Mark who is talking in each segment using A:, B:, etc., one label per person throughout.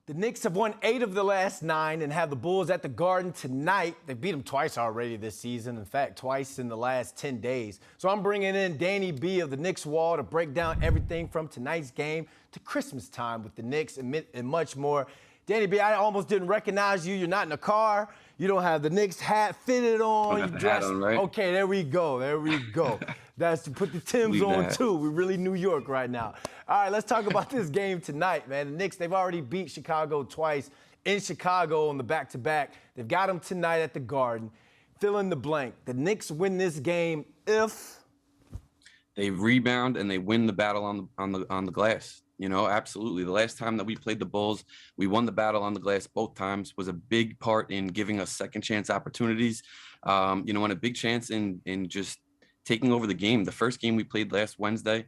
A: The Knicks have won 8 of the last 9 and have the Bulls at the Garden tonight. They beat them twice already this season. In fact, twice in the last 10 days. So I'm bringing in Danny B of TheKnicksWall to break down everything from tonight's game to Christmas time with the Knicks and much more. Danny B, I almost didn't recognize you. You're not in a car. You don't have the Knicks hat fitted on.
B: You dressed on, right?
A: Okay, there we go. There we go. That's to put the Timbs on too. We're really New York right now. All right, let's talk about this game tonight, man. The Knicks, they've already beat Chicago twice in Chicago on the back-to-back. They've got them tonight at the Garden. Fill in the blank. The Knicks win this game if
B: they rebound and they win the battle on the glass. You know, absolutely. The last time that we played the Bulls, we won the battle on the glass both times. Was a big part in giving us second chance opportunities. You know, and a big chance in just taking over the game. The first game we played last Wednesday,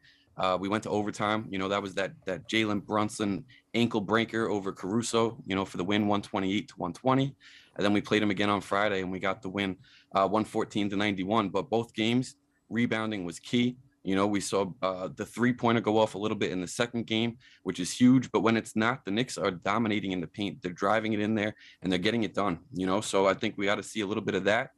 B: we went to overtime. You know, that was that Jalen Brunson ankle breaker over Caruso, you know, for the win, 128-120. And then we played him again on Friday and we got the win, 114-91. But both games, rebounding was key. You know, we saw the three-pointer go off a little bit in the second game, which is huge. But when it's not, the Knicks are dominating in the paint. They're driving it in there, and they're getting it done, you know. So I think we got to see a little bit of that.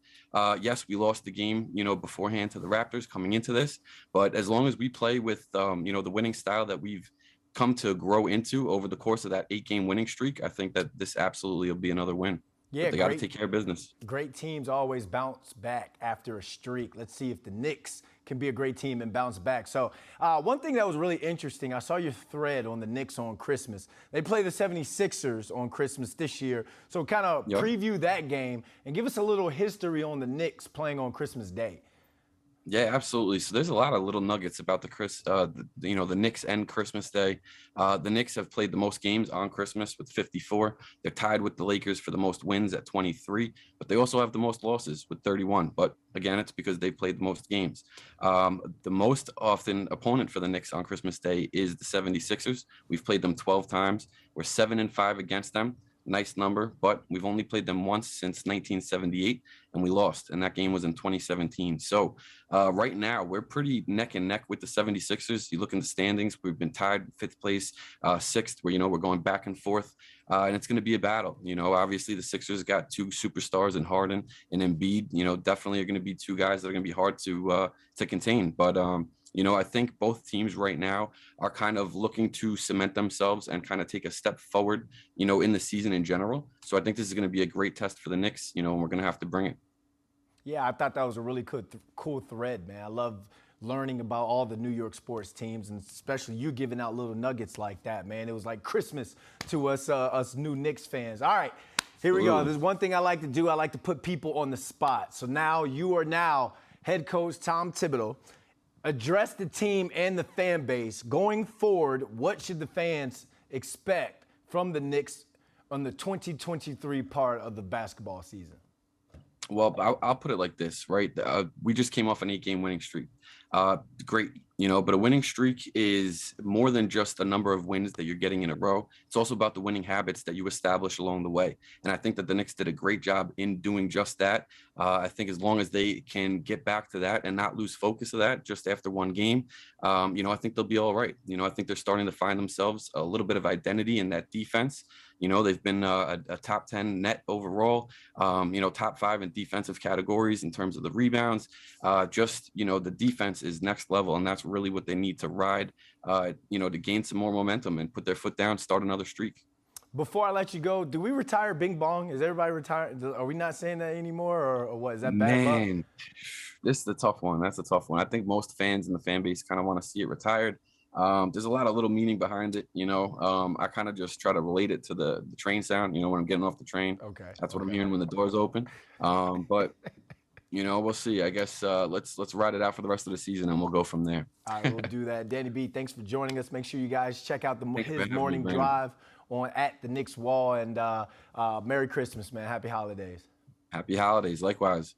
B: Yes, we lost the game, you know, beforehand to the Raptors coming into this. But as long as we play with, you know, the winning style that we've come to grow into over the course of that 8-game winning streak, I think that this absolutely will be another win.
A: Yeah,
B: but they got to take care of business.
A: Great teams always bounce back after a streak. Let's see if the Knicks can be a great team and bounce back. So one thing that was really interesting, I saw your thread on the Knicks on Christmas. They play the 76ers on Christmas this year. So kind of preview that game and give us a little history on the Knicks playing on Christmas Day.
B: Yeah, absolutely. So there's a lot of little nuggets about you know, the Knicks and Christmas Day. The Knicks have played the most games on Christmas with 54. They're tied with the Lakers for the most wins at 23, but they also have the most losses with 31. But again, it's because they played the most games. The most often opponent for the Knicks on Christmas Day is the 76ers. We've played them 12 times. We're 7-5 against them. Nice number, but we've only played them once since 1978, and we lost, and that game was in 2017. So right now, we're pretty neck and neck with the 76ers. You look in the standings, we've been tied 5th place, 6th, where, you know, we're going back and forth, and it's going to be a battle. You know, obviously, the Sixers got 2 superstars in Harden and Embiid. You know, definitely are going to be 2 guys that are going to be hard to contain, but you know, I think both teams right now are kind of looking to cement themselves and kind of take a step forward, you know, in the season in general. So I think this is going to be a great test for the Knicks, you know, and we're going to have to bring it.
A: Yeah, I thought that was a really cool thread, man. I love learning about all the New York sports teams, and especially you giving out little nuggets like that, man. It was like Christmas to us new Knicks fans. All right, here we go. There's one thing I like to do. I like to put people on the spot. So now you are now head coach Tom Thibodeau. Address the team and the fan base. Going forward, what should the fans expect from the Knicks on the 2023 part of the basketball season?
B: Well, I'll put it like this, right? We just came off an 8-game winning streak. Great, you know, but a winning streak is more than just a number of wins that you're getting in a row. It's also about the winning habits that you establish along the way. And I think that the Knicks did a great job in doing just that. I think as long as they can get back to that and not lose focus of that just after one game, you know, I think they'll be all right. You know, I think they're starting to find themselves a little bit of identity in that defense. You know, they've been a top 10 net overall, you know, top 5 in defensive categories in terms of the rebounds. Just, you know, the defense is next level, and that's really what they need to ride, you know, to gain some more momentum and put their foot down, start another streak.
A: Before I let you go, do we retire Bing Bong? Is everybody retired? Are we not saying that anymore, or what? Is that bad luck?
B: Man, this is the tough one. That's a tough one. I think most fans in the fan base kind of want to see it retired. There's a lot of little meaning behind it, you know. I kind of just try to relate it to the train sound, you know, when I'm getting off the train.
A: Okay.
B: That's what I'm hearing when the doors open. But you know, we'll see. I guess let's ride it out for the rest of the season, and we'll go from there.
A: All right, we'll do that. Danny B, thanks for joining us. Make sure you guys check out his morning drive on at TheKnicksWall, and Merry Christmas, man. Happy holidays.
B: Happy holidays. Likewise.